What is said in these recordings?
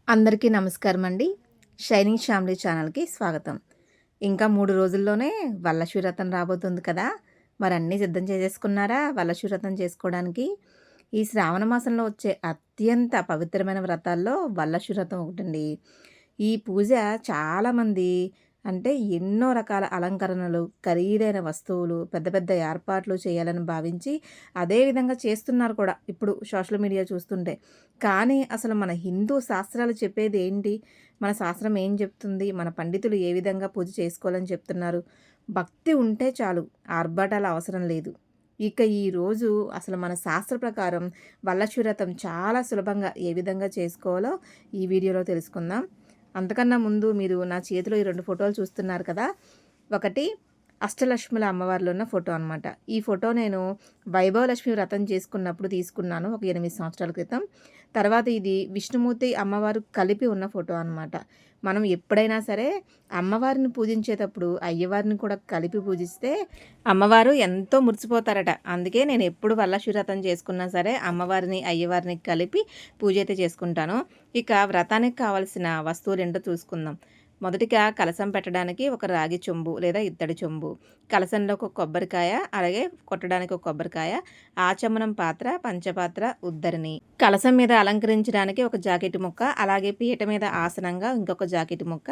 అందరికీ నమస్కారం అండి. షైనింగ్ ఫ్యామిలీ ఛానల్‌కి స్వాగతం. ఇంకా 3 రోజుల్లోనే వరలక్ష్మి వ్రతం రాబోతుంది కదా! మరి అన్నీ సిద్ధం చేసేసుకున్నారా వరలక్ష్మి వ్రతం చేసుకోవడానికి? ఈ శ్రావణ మాసంలో వచ్చే అత్యంత పవిత్రమైన వ్రతాల్లో వరలక్ష్మి వ్రతం ఒకటండి. ఈ పూజ చాలామంది అంటే ఎన్నో రకాల అలంకరణలు, ఖరీదైన వస్తువులు, పెద్ద పెద్ద ఏర్పాట్లు చేయాలని భావించి అదే విధంగా చేస్తున్నారు కూడా ఇప్పుడు సోషల్ మీడియా చూస్తుంటే. కానీ అసలు మన హిందూ శాస్త్రాలు చెప్పేది ఏంటి? మన శాస్త్రం ఏం చెప్తుంది? మన పండితులు ఏ విధంగా పూజ చేసుకోవాలని చెప్తున్నారు? భక్తి ఉంటే చాలు, ఆర్భాటాలు అవసరం లేదు. ఇక ఈరోజు అసలు మన శాస్త్ర ప్రకారం వరలక్ష్మి వ్రతం చాలా సులభంగా ఏ విధంగా చేసుకోవాలో ఈ వీడియోలో తెలుసుకుందాం. అంతకన్నా ముందు మీరు నా చేతిలో ఈ 2 ఫోటోలు చూస్తున్నారు కదా! ఒకటి అష్టలక్ష్ముల అమ్మవార్లు ఉన్న ఫోటో అనమాట. ఈ ఫోటో నేను వైభవలక్ష్మి వ్రతం చేసుకున్నప్పుడు తీసుకున్నాను ఒక 8 సంవత్సరాల క్రితం. తర్వాత ఇది విష్ణుమూర్తి, అమ్మవారు కలిపి ఉన్న ఫోటో అనమాట. మనం ఎప్పుడైనా సరే అమ్మవారిని పూజించేటప్పుడు అయ్యవారిని కూడా కలిపి పూజిస్తే అమ్మవారు ఎంతో మురిసిపోతారట. అందుకే నేను ఎప్పుడు వరలక్ష్మి వ్రతం చేసుకున్నా సరే అమ్మవారిని, అయ్యవారిని కలిపి పూజ అయితే చేసుకుంటాను. ఇక వ్రతానికి కావాల్సిన వస్తువులేంటో చూసుకుందాం. మొదటిగా కలశం పెట్టడానికి ఒక రాగి చెంబు లేదా ఇత్తడి చెంబు, కలశంలో ఒక కొబ్బరికాయ, అలాగే కొట్టడానికి ఒక కొబ్బరికాయ, ఆచమనం పాత్ర, పంచపాత్ర, ఉద్దరిని, కలశం మీద అలంకరించడానికి ఒక జాకెట్ ముక్క, అలాగే పీట మీద ఆసనంగా ఇంకొక జాకెట్ ముక్క,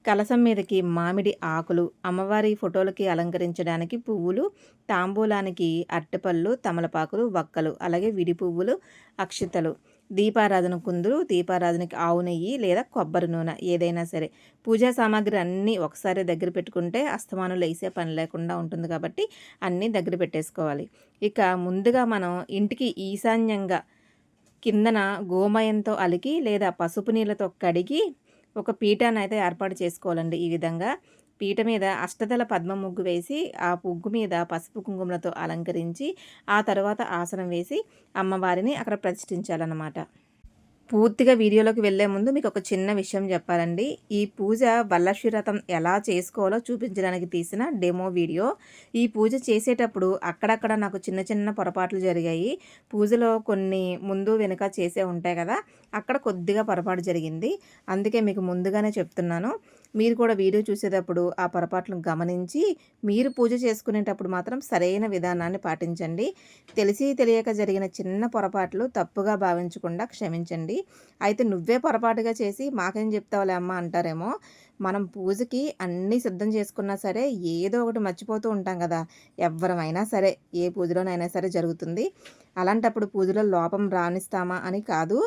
కలశం మీదకి మామిడి ఆకులు, అమ్మవారి ఫోటోలకి అలంకరించడానికి పువ్వులు, తాంబూలానికి అరటిపళ్ళు, తమలపాకులు, వక్కలు, అలాగే విడి పువ్వులు, అక్షితలు, దీపారాధన కుందులు, దీపారాధనకి ఆవు నెయ్యి లేదా కొబ్బరి నూనె ఏదైనా సరే. పూజా సామాగ్రి అన్నీ ఒకసారి దగ్గర పెట్టుకుంటే అస్తమానం లేసే పని లేకుండా ఉంటుంది కాబట్టి అన్నీ దగ్గర పెట్టేసుకోవాలి. ఇక ముందుగా మనం ఇంటికి ఈశాన్యంగా కిందన గోమయంతో అలికి లేదా పసుపు నీళ్ళతో కడిగి ఒక పీఠాన్నైతే ఏర్పాటు చేసుకోవాలండి. ఈ విధంగా పీట మీద అష్టదళ పద్మ ముగ్గు వేసి ఆ ముగ్గు మీద పసుపు కుంకుమలతో అలంకరించి ఆ తర్వాత ఆసనం వేసి అమ్మవారిని అక్కడ ప్రతిష్ఠించాలన్నమాట. పూర్తిగా వీడియోలోకి వెళ్ళే ముందు మీకు ఒక చిన్న విషయం చెప్పాలండి. ఈ పూజ వరలక్ష్మి వ్రతం ఎలా చేసుకోవాలో చూపించడానికి తీసిన డెమో వీడియో. ఈ పూజ చేసేటప్పుడు అక్కడక్కడ నాకు చిన్న చిన్న పొరపాట్లు జరిగాయి. పూజలో కొన్ని ముందు వెనుక చేసే ఉంటాయి కదా, అక్కడ కొద్దిగా పొరపాటు జరిగింది. అందుకే మీకు ముందుగానే చెప్తున్నాను. మీరు కూడా వీడియో చూసేటప్పుడు ఆ పొరపాట్లను గమనించి మీరు పూజ చేసుకునేటప్పుడు మాత్రం సరైన విధానాన్ని పాటించండి. తెలిసి తెలియక జరిగిన చిన్న పొరపాట్లు తప్పుగా భావించకుండా క్షమించండి. అయితే నువ్వే పొరపాటుగా చేసి మాకేం చెప్తావులే అమ్మ అంటారేమో. మనం పూజకి అన్నీ సిద్ధం చేసుకున్నా సరే ఏదో ఒకటి మర్చిపోతూ ఉంటాం కదా. ఎవ్వరమైనా సరే ఏ పూజలోనైనా సరే జరుగుతుంది. అలాంటప్పుడు పూజలో లోపం రానిస్తామా అని కాదు,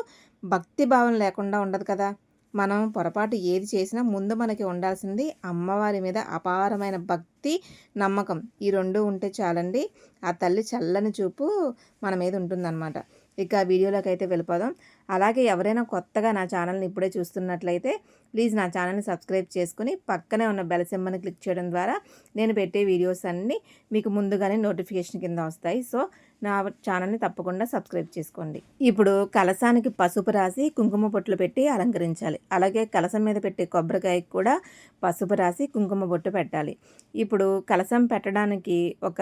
భక్తి భావం లేకుండా ఉండదు కదా. మనం పొరపాటు ఏది చేసినా ముందు మనకి ఉండాల్సింది అమ్మవారి మీద అపారమైన భక్తి, నమ్మకం. ఈ 2 ఉంటే చాలండి. ఆ తల్లి చల్లని చూపు మన మీద ఉంటుందన్నమాట. ఇక వీడియోలోకి అయితే వెళ్ళిపోదాం. అలాగే ఎవరైనా కొత్తగా నా ఛానల్ని ఇప్పుడే చూస్తున్నట్లయితే ప్లీజ్ నా ఛానల్ని సబ్స్క్రైబ్ చేసుకుని పక్కనే ఉన్న బెల్ సింబల్ని క్లిక్ చేయడం ద్వారా నేను పెట్టే వీడియోస్ అన్నీ మీకు ముందుగానే నోటిఫికేషన్ కింద వస్తాయి. సో నా ఛానల్ని తప్పకుండా సబ్స్క్రైబ్ చేసుకోండి. ఇప్పుడు కలశానికి పసుపు రాసి కుంకుమ బొట్లు పెట్టి అలంకరించాలి. అలాగే కలశం మీద పెట్టే కొబ్బరికాయకి కూడా పసుపు రాసి కుంకుమ బొట్టు పెట్టాలి. ఇప్పుడు కలశం పెట్టడానికి ఒక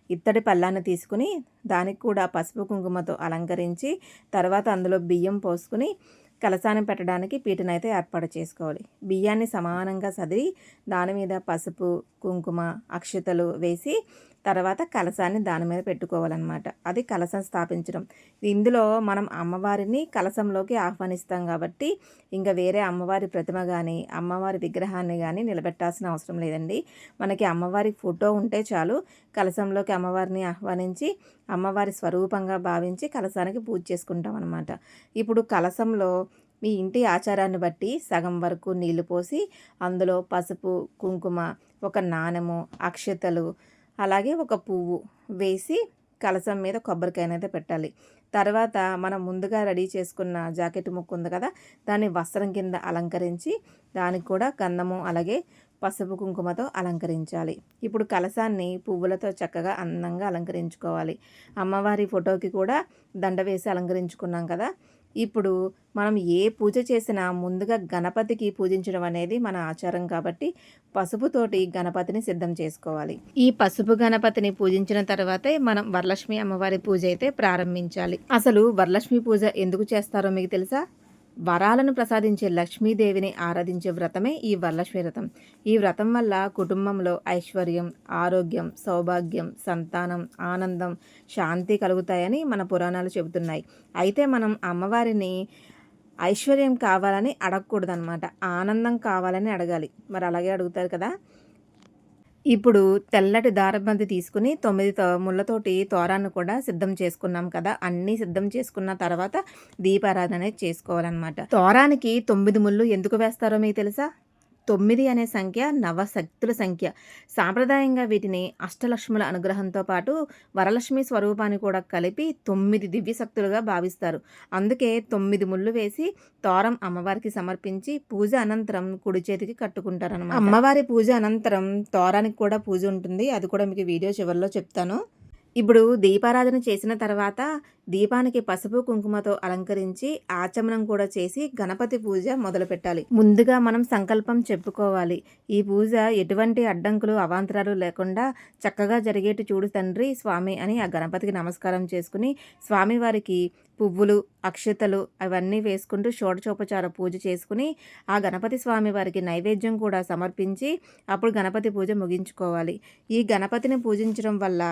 ఇత్తడి పళ్ళాన్ని తీసుకుని దానికి కూడా పసుపు కుంకుమతో అలంకరించి తర్వాత అందులో బియ్యం పోసుకుని కలశాన్ని పెట్టడానికి పీటనైతే ఏర్పాటు చేసుకోవాలి. బియ్యాన్ని సమానంగా సదిరి దాని మీద పసుపు, కుంకుమ, అక్షతలు వేసి తర్వాత కలశాన్ని దాని మీద పెట్టుకోవాలన్నమాట. అది కలశం స్థాపించడం. ఇందులో మనం అమ్మవారిని కలశంలోకి ఆహ్వానిస్తాం కాబట్టి ఇంకా వేరే అమ్మవారి ప్రతిమ కానీ అమ్మవారి విగ్రహాన్ని కానీ నిలబెట్టాల్సిన అవసరం లేదండి. మనకి అమ్మవారి ఫోటో ఉంటే చాలు. కలశంలోకి అమ్మవారిని ఆహ్వానించి అమ్మవారి స్వరూపంగా భావించి కలశానికి పూజ చేసుకుంటాం అన్నమాట. ఇప్పుడు కలశంలో మీ ఇంటి ఆచారాన్ని బట్టి సగం వరకు నీళ్లు పోసి అందులో పసుపు, కుంకుమ, ఒక నాణెము, అక్షతలు, అలాగే ఒక పువ్వు వేసి కలశం మీద కొబ్బరికాయనైతే పెట్టాలి. తర్వాత మనం ముందుగా రెడీ చేసుకున్న జాకెట్ ముక్క ఉంది కదా, దాన్ని వస్త్రం కింద అలంకరించి దానికి కూడా గంధము అలాగే పసుపు కుంకుమతో అలంకరించాలి. ఇప్పుడు కలశాన్ని పువ్వులతో చక్కగా అందంగా అలంకరించుకోవాలి. అమ్మవారి ఫోటోకి కూడా దండ వేసి అలంకరించుకున్నాం కదా. ఇప్పుడు మనం ఏ పూజ చేసినా ముందుగా గణపతికి పూజించడం అనేది మన ఆచారం కాబట్టి పసుపుతోటి గణపతిని సిద్ధం చేసుకోవాలి. ఈ పసుపు గణపతిని పూజించిన తర్వాతే మనం వరలక్ష్మి అమ్మవారి పూజ అయితే ప్రారంభించాలి. అసలు వరలక్ష్మి పూజ ఎందుకు చేస్తారో మీకు తెలుసా? వరాలను ప్రసాదించే లక్ష్మీదేవిని ఆరాధించే వ్రతమే ఈ వరలక్ష్మి వ్రతం. ఈ వ్రతం వల్ల కుటుంబంలో ఐశ్వర్యం, ఆరోగ్యం, సౌభాగ్యం, సంతానం, ఆనందం, శాంతి కలుగుతాయని మన పురాణాలు చెబుతున్నాయి. అయితే మనం అమ్మవారిని ఐశ్వర్యం కావాలని అడగకూడదనమాట. ఆనందం కావాలని అడగాలి. మరి అలాగే అడుగుతారు కదా! ఇప్పుడు తెల్లటి దారబంతి తీసుకుని 9 ముళ్ళతోటి తోరాన్ని కూడా సిద్ధం చేసుకున్నాం కదా! అన్నీ సిద్ధం చేసుకున్న తర్వాత దీపారాధన అనేది చేసుకోవాలనమాట. తోరానికి 9 ముళ్ళు ఎందుకు వేస్తారో మీకు తెలుసా? 9 అనే సంఖ్య నవశక్తుల సంఖ్య. సాంప్రదాయంగా వీటిని అష్టలక్ష్ముల అనుగ్రహంతో పాటు వరలక్ష్మి స్వరూపాన్ని కూడా కలిపి 9 దివ్య శక్తులుగా భావిస్తారు. అందుకే 9 ముళ్ళు వేసి తోరం అమ్మవారికి సమర్పించి పూజ అనంతరం కుడి చేతికి కట్టుకుంటారనమాట. అమ్మవారి పూజ అనంతరం తోరానికి కూడా పూజ ఉంటుంది. అది కూడా మీకు వీడియో చివరిలో చెప్తాను. ఇప్పుడు దీపారాధన చేసిన తర్వాత దీపానికి పసుపు కుంకుమతో అలంకరించి ఆచమనం కూడా చేసి గణపతి పూజ మొదలుపెట్టాలి. ముందుగా మనం సంకల్పం చెప్పుకోవాలి. ఈ పూజ ఎటువంటి అడ్డంకులు అవాంతరాలు లేకుండా చక్కగా జరిగేటి చూడు తండ్రి స్వామి అని ఆ గణపతికి నమస్కారం చేసుకుని స్వామివారికి పువ్వులు, అక్షతలు అవన్నీ వేసుకుంటూ షోడశోపచార పూజ చేసుకుని ఆ గణపతి స్వామి వారికి నైవేద్యం కూడా సమర్పించి అప్పుడు గణపతి పూజ ముగించుకోవాలి. ఈ గణపతిని పూజించడం వల్ల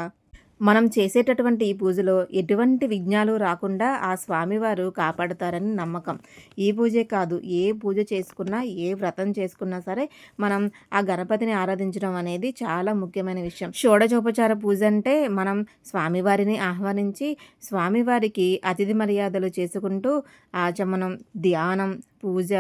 మనం చేసేటటువంటి ఈ పూజలో ఎటువంటి విఘ్నాలు రాకుండా ఆ స్వామివారు కాపాడుతారని నమ్మకం. ఈ పూజే కాదు, ఏ పూజ చేసుకున్నా, ఏ వ్రతం చేసుకున్నా సరే మనం ఆ గణపతిని ఆరాధించడం అనేది చాలా ముఖ్యమైన విషయం. షోడశోపచార పూజ అంటే మనం స్వామివారిని ఆహ్వానించి స్వామివారికి అతిథి మర్యాదలు చేసుకుంటూ ఆచమనం, ధ్యానం, పూజ,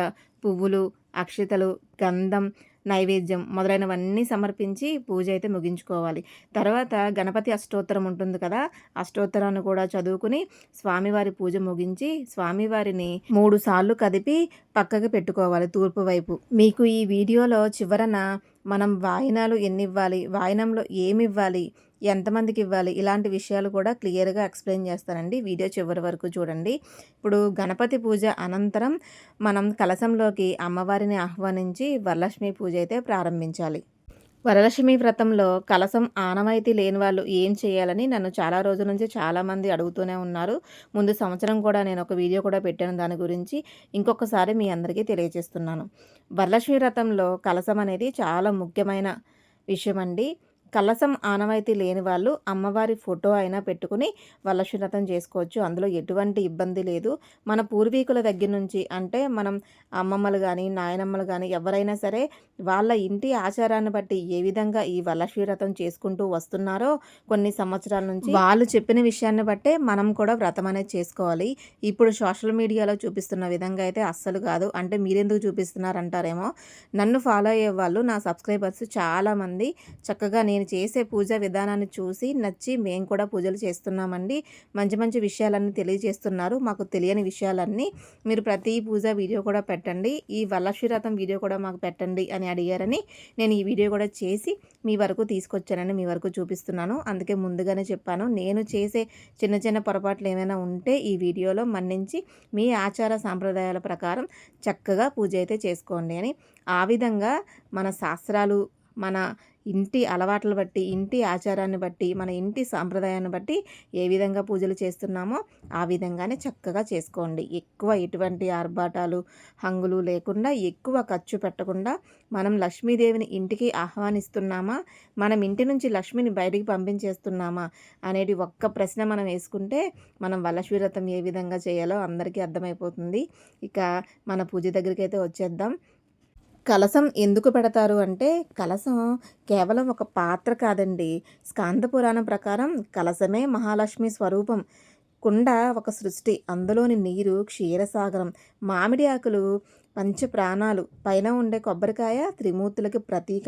పువ్వులు, అక్షతలు, గంధం, నైవేద్యం మొదలైనవన్నీ సమర్పించి పూజ అయితే ముగించుకోవాలి. తర్వాత గణపతి అష్టోత్తరం ఉంటుంది కదా, అష్టోత్తరాన్ని కూడా చదువుకుని స్వామివారి పూజ ముగించి స్వామివారిని 3 సార్లు కదిపి పక్కకి పెట్టుకోవాలి తూర్పు వైపు. మీకు ఈ వీడియోలో చివరన మనం వాయినాలు ఎన్ని ఇవ్వాలి, వాయినంలో ఏమి ఇవ్వాలి, ఎంతమందికి ఇవ్వాలి, ఇలాంటి విషయాలు కూడా క్లియర్గా ఎక్స్ప్లెయిన్ చేస్తానండి. వీడియో చివరి వరకు చూడండి. ఇప్పుడు గణపతి పూజ అనంతరం మనం కలశంలోకి అమ్మవారిని ఆహ్వానించి వరలక్ష్మి పూజ అయితే ప్రారంభించాలి. వరలక్ష్మి వ్రతంలో కలశం ఆనవాయితీ లేని వాళ్ళు ఏం చేయాలని నన్ను చాలా రోజుల నుంచి చాలామంది అడుగుతూనే ఉన్నారు. ముందు సంవత్సరం కూడా నేను ఒక వీడియో కూడా పెట్టాను దాని గురించి. ఇంకొకసారి మీ అందరికీ తెలియజేస్తున్నాను. వరలక్ష్మి వ్రతంలో కలశం అనేది చాలా ముఖ్యమైన విషయం అండి. కలశం ఆనవాయితీ లేని వాళ్ళు అమ్మవారి ఫోటో అయినా పెట్టుకుని వరలక్ష్మి వ్రతం చేసుకోవచ్చు. అందులో ఎటువంటి ఇబ్బంది లేదు. మన పూర్వీకుల దగ్గర నుంచి అంటే మనం అమ్మమ్మలు కానీ నాయనమ్మలు కానీ ఎవరైనా సరే వాళ్ళ ఇంటి ఆచారాన్ని బట్టి ఏ విధంగా ఈ వరలక్ష్మి వ్రతం చేసుకుంటూ వస్తున్నారో కొన్ని సంవత్సరాల నుంచి వాళ్ళు చెప్పిన విషయాన్ని బట్టే మనం కూడా వ్రతం అనేది చేసుకోవాలి. ఇప్పుడు సోషల్ మీడియాలో చూపిస్తున్న విధంగా అయితే అస్సలు కాదు. అంటే మీరెందుకు చూపిస్తున్నారంటారేమో. నన్ను ఫాలో అయ్యే వాళ్ళు నా సబ్స్క్రైబర్స్ చాలామంది చక్కగా నేను చేసే పూజా విధానాన్ని చూసి నచ్చి మేము కూడా పూజలు చేస్తున్నామండి. మంచి మంచి విషయాలన్నీ తెలియజేస్తున్నారు. మాకు తెలియని విషయాలన్నీ మీరు ప్రతి పూజ వీడియో కూడా పెట్టండి, ఈ వరలక్ష్మి వ్రతం వీడియో కూడా మాకు పెట్టండి అని అడిగారని నేను ఈ వీడియో కూడా చేసి మీ వరకు తీసుకొచ్చానని మీ వరకు చూపిస్తున్నాను. అందుకే ముందుగానే చెప్పాను, నేను చేసే చిన్న చిన్న పొరపాట్లు ఏమైనా ఉంటే ఈ వీడియోలో మన్నించి మీ ఆచార సాంప్రదాయాల ప్రకారం చక్కగా పూజ అయితే చేసుకోండి అని. ఆ విధంగా మన శాస్త్రాలు, మన ఇంటి అలవాట్లను బట్టి, ఇంటి ఆచారాన్ని బట్టి, మన ఇంటి సాంప్రదాయాన్ని బట్టి ఏ విధంగా పూజలు చేస్తున్నామో ఆ విధంగానే చక్కగా చేసుకోండి. ఎక్కువ ఎటువంటి ఆర్భాటాలు, హంగులు లేకుండా, ఎక్కువ ఖర్చు పెట్టకుండా మనం లక్ష్మీదేవిని ఇంటికి ఆహ్వానిస్తున్నామా, మనం ఇంటి నుంచి లక్ష్మిని బయటికి పంపించేస్తున్నామా అనేది ఒక్క ప్రశ్న మనం వేసుకుంటే మనం వరలక్ష్మి వ్రతం ఏ విధంగా చేయాలో అందరికీ అర్థమైపోతుంది. ఇక మన పూజ దగ్గరికి అయితే వచ్చేద్దాం. కలశం ఎందుకు పెడతారు అంటే, కలశం కేవలం ఒక పాత్ర కాదండి. స్కాంద పురాణం ప్రకారం కలశమే మహాలక్ష్మి స్వరూపం. కుండ ఒక సృష్టి, అందులోని నీరు క్షీరసాగరం, మామిడి ఆకులు పంచప్రాణాలు, పైన ఉండే కొబ్బరికాయ త్రిమూర్తులకి ప్రతీక,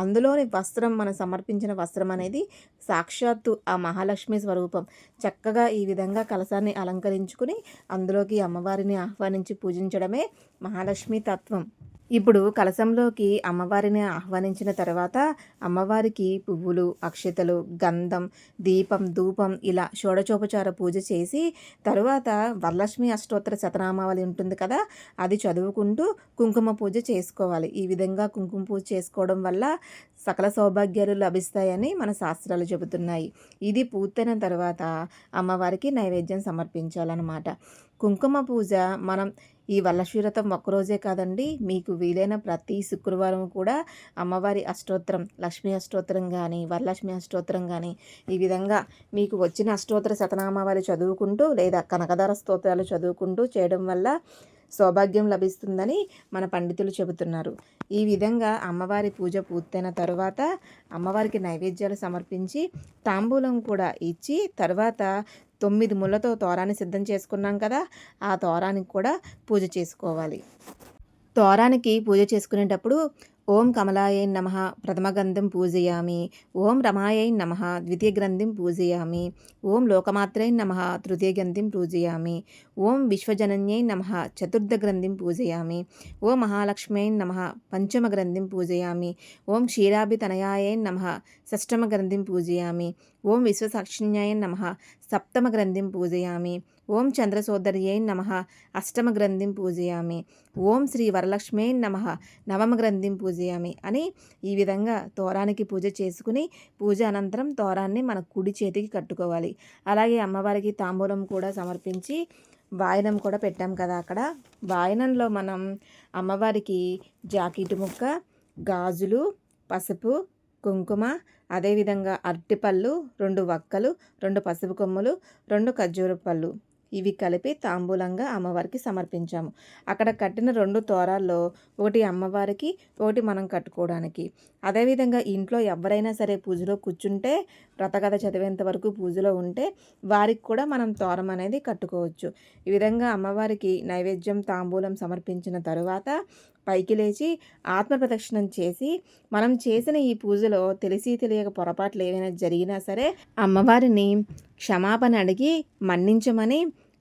అందులోని వస్త్రం మనం సమర్పించిన వస్త్రం అనేది సాక్షాత్తు ఆ మహాలక్ష్మి స్వరూపం. చక్కగా ఈ విధంగా కలశాన్ని అలంకరించుకుని అందులోకి అమ్మవారిని ఆహ్వానించి పూజించడమే మహాలక్ష్మి తత్వం. ఇప్పుడు కలశంలోకి అమ్మవారిని ఆహ్వానించిన తర్వాత అమ్మవారికి పువ్వులు, అక్షతలు, గంధం, దీపం, ధూపం ఇలా షోడశోపచార పూజ చేసి తరువాత వరలక్ష్మి అష్టోత్తర శతనామావళి ఉంటుంది కదా, అది చదువుకుంటూ కుంకుమ పూజ చేసుకోవాలి. ఈ విధంగా కుంకుమ పూజ చేసుకోవడం వల్ల సకల సౌభాగ్యాలు లభిస్తాయని మన శాస్త్రాలు చెబుతున్నాయి. ఇది పూర్తయిన తర్వాత అమ్మవారికి నైవేద్యం సమర్పించాలన్నమాట. కుంకుమ పూజ మనం ఈ వరలక్ష్మి వ్రతం ఒక్కరోజే కాదండి, మీకు వీలైన ప్రతి శుక్రవారం కూడా అమ్మవారి అష్టోత్తరం, లక్ష్మీ అష్టోత్తరం కానీ, వరలక్ష్మి అష్టోత్తరం కానీ, ఈ విధంగా మీకు వచ్చిన అష్టోత్తర శతనామావళి చదువుకుంటూ లేదా కనకదార స్తోత్రాలు చదువుకుంటూ చేయడం వల్ల సౌభాగ్యం లభిస్తుందని మన పండితులు చెబుతున్నారు. ఈ విధంగా అమ్మవారి పూజ పూర్తయిన తరువాత అమ్మవారికి నైవేద్యాలు సమర్పించి తాంబూలం కూడా ఇచ్చి తర్వాత 9 ముళ్ళతో తోరాన్ని సిద్ధం చేసుకున్నాం కదా, ఆ తోరానికి కూడా పూజ చేసుకోవాలి. తోరానికి పూజ చేసుకునేటప్పుడు ఓం కమలాయై నమః ప్రథమ గంధం పూజయామి, ఓం రమాయై నమః ద్వితీయ గ్రంథిం పూజయామి, ఓం లోకమాత్రై నమః తృతీయ గ్రంథిం పూజయామి, ఓం విశ్వజనన్యై నమః చతుర్థ గ్రంథిం పూజయామి, ఓం మహాలక్ష్మ్యై నమః పంచమ గ్రంథిం పూజయామి, ఓం క్షీరాభితనయాయై నమః షష్టమ గ్రంథిం పూజయామి, ఓం విశ్వసాక్షిణ్యాయ నమః సప్తమ గ్రంథిం పూజయామి, ఓం చంద్రసోదర్యై నమః అష్టమ గ్రంథిం పూజయామి, ఓం శ్రీ వరలక్ష్మ్యై నమః నవమ గ్రంథిం పూజయామి అని ఈ విధంగా తోరానికి పూజ చేసుకుని పూజ అనంతరం తోరాన్ని మన కుడి చేతికి కట్టుకోవాలి. అలాగే అమ్మవారికి తాంబూలం కూడా సమర్పించి వాయనం కూడా పెట్టాం కదా, అక్కడ వాయనంలో మనం అమ్మవారికి జాకెట్ ముక్క, గాజులు, పసుపు, కుంకుమ, అదేవిధంగా అరటిపళ్ళు, 2 వక్కలు, 2 పసుపు కొమ్ములు, 2 ఖర్జూర పళ్ళు ఇవి కలిపి తాంబూలంగా అమ్మవారికి సమర్పించాము. అక్కడ కట్టిన 2 తోరాల్లో ఒకటి అమ్మవారికి, ఒకటి మనం కట్టుకోవడానికి. అదేవిధంగా ఇంట్లో ఎవరైనా సరే పూజలో కూర్చుంటే, వ్రతకథ చదివేంత వరకు పూజలో ఉంటే వారికి కూడా మనం తోరం అనేది కట్టుకోవచ్చు. ఈ విధంగా అమ్మవారికి నైవేద్యం తాంబూలం సమర్పించిన తరువాత పైకి లేచి ఆత్మప్రదక్షిణం చేసి మనం చేసిన ఈ పూజలో తెలిసి తెలియక పొరపాట్లు ఏవైనా జరిగినా సరే అమ్మవారిని క్షమాపణ అడిగి మన్నించమని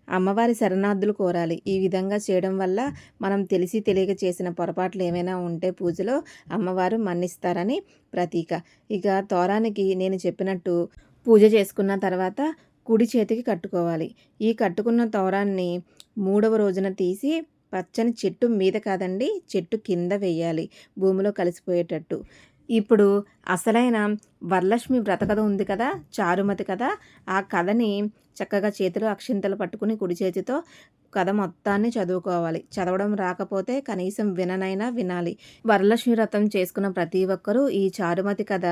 అమ్మవారి శరణార్థులు కోరాలి. ఈ విధంగా చేయడం వల్ల మనం తెలిసి తెలియక చేసిన పొరపాట్లు ఏమైనా ఉంటే పూజలో అమ్మవారు మన్నిస్తారని ప్రతీక. ఇక తోరానికి నేను చెప్పినట్టు పూజ చేసుకున్న తర్వాత కుడి చేతికి కట్టుకోవాలి. ఈ కట్టుకున్న తోరాన్ని 3వ రోజున తీసి పచ్చని చెట్టు మీద కాదండి, చెట్టు కింద వేయాలి, భూమిలో కలిసిపోయేటట్టు. ఇప్పుడు అసలైన వరలక్ష్మి వ్రత కథ ఉంది కదా, చారుమతి కథ, ఆ కథని చక్కగా చేతిలో అక్షింతలు పట్టుకుని కుడి చేతితో కథ మొత్తాన్ని చదువుకోవాలి. చదవడం రాకపోతే కనీసం విననైనా వినాలి. వరలక్ష్మి వ్రతం చేసుకున్న ప్రతి ఒక్కరూ ఈ చారుమతి కథ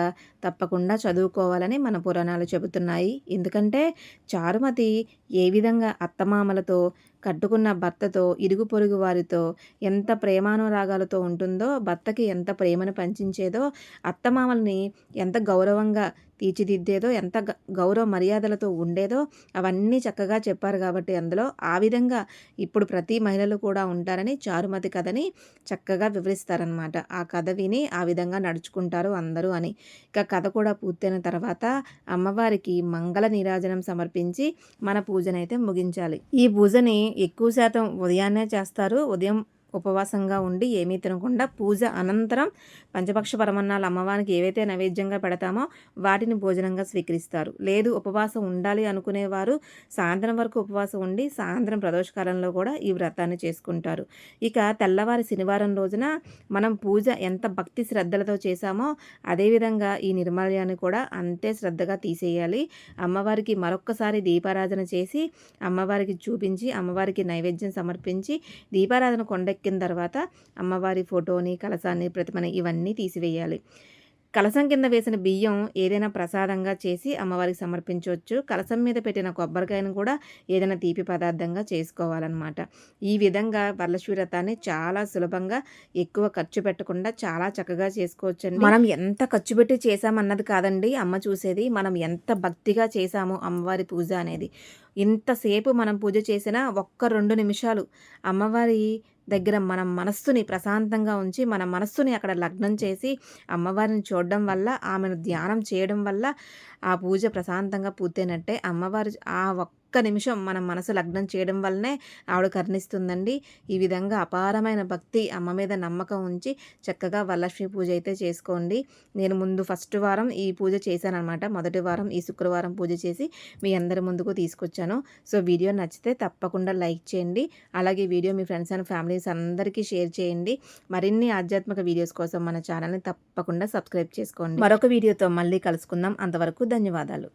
తప్పకుండా చదువుకోవాలని మన పురాణాలు చెబుతున్నాయి. ఎందుకంటే చారుమతి ఏ విధంగా అత్తమామలతో, కట్టుకున్న భర్తతో, ఇరుగు పొరుగు వారితో ఎంత ప్రేమానురాగాలతో ఉంటుందో, భర్తకి ఎంత ప్రేమను పంచించేదో, అత్తమామల్ని ఎంత గౌరవంగా తీర్చిదిద్దేదో, ఎంత గౌరవ మర్యాదలతో ఉండేదో అవన్నీ చక్కగా చెప్పారు. కాబట్టి అందులో ఆ విధంగా ఇప్పుడు ప్రతి మహిళలు కూడా ఉంటారని చారుమతి కథని చక్కగా వివరిస్తారనమాట. ఆ కథ విని ఆ విధంగా నడుచుకుంటారు అందరూ అని. ఇక కథ కూడా పూర్తయిన తర్వాత అమ్మవారికి మంగళ నీరాజనం సమర్పించి మన పూజనైతే ముగించాలి. ఈ పూజని ఎక్కువ శాతం ఉదయాన్నే చేస్తారు. ఉదయం ఉపవాసంగా ఉండి ఏమీ తినకుండా పూజ అనంతరం పంచపక్ష పరమన్నాలు అమ్మవారికి ఏవైతే నైవేద్యంగా పెడతామో వాటిని భోజనంగా స్వీకరిస్తారు. లేదు ఉపవాసం ఉండాలి అనుకునేవారు సాయంత్రం వరకు ఉపవాసం ఉండి సాయంత్రం ప్రదోషకాలంలో కూడా ఈ వ్రతాన్ని చేసుకుంటారు. ఇక తెల్లవారి శనివారం రోజున మనం పూజ ఎంత భక్తి శ్రద్ధలతో చేశామో అదేవిధంగా ఈ నిర్మాల్యాన్ని కూడా అంతే శ్రద్ధగా తీసేయాలి. అమ్మవారికి మరొక్కసారి దీపారాధన చేసి అమ్మవారికి చూపించి అమ్మవారికి నైవేద్యం సమర్పించి దీపారాధన కొండెక్కిన తర్వాత అమ్మవారి ఫోటోని, కలశాన్ని, ప్రతిమని ఇవన్నీ తీసివేయాలి. కలశం కింద వేసిన బియ్యం ఏదైనా ప్రసాదంగా చేసి అమ్మవారికి సమర్పించవచ్చు. కలశం మీద పెట్టిన కొబ్బరికాయను కూడా ఏదైనా తీపి పదార్థంగా చేసుకోవాలన్నమాట. ఈ విధంగా వరలక్ష్మి వ్రతాన్ని చాలా సులభంగా, ఎక్కువ ఖర్చు పెట్టకుండా చాలా చక్కగా చేసుకోవచ్చండి. మనం ఎంత ఖర్చు పెట్టి చేసామన్నది కాదండి అమ్మ చూసేది, మనం ఎంత భక్తిగా చేసామో అమ్మవారి పూజ అనేది. ఇంతసేపు మనం పూజ చేసినా 1-2 నిమిషాలు అమ్మవారి దగ్గర మనం మనస్సుని ప్రశాంతంగా ఉంచి మన మనస్సుని అక్కడ లగ్నం చేసి అమ్మవారిని చూడడం వల్ల, ఆమెను ధ్యానం చేయడం వల్ల ఆ పూజ ప్రశాంతంగా పూర్తయినట్టే. అమ్మవారు ఆ ఒక్క నిమిషం మన మనసు లగ్నం చేయడం వల్లనే ఆవిడ కరుణిస్తుందండి. ఈ విధంగా అపారమైన భక్తి, అమ్మ మీద నమ్మకం ఉంచి చక్కగా వరలక్ష్మి పూజ అయితే చేసుకోండి. నేను ముందు ఫస్ట్ వారం ఈ పూజ చేశానన్నమాట. మొదటి వారం ఈ శుక్రవారం పూజ చేసి మీ అందరి ముందుకు తీసుకొచ్చాను. సో వీడియో నచ్చితే తప్పకుండా లైక్ చేయండి. అలాగే video me friends and families అందరికీ షేర్ చేయండి. మరిన్ని ఆధ్యాత్మిక వీడియోస్ కోసం మన ఛానల్ని తప్పకుండా సబ్స్క్రైబ్ చేసుకోండి. మరొక వీడియోతో మళ్ళీ కలుసుకుందాం. అంతవరకు ధన్యవాదాలు.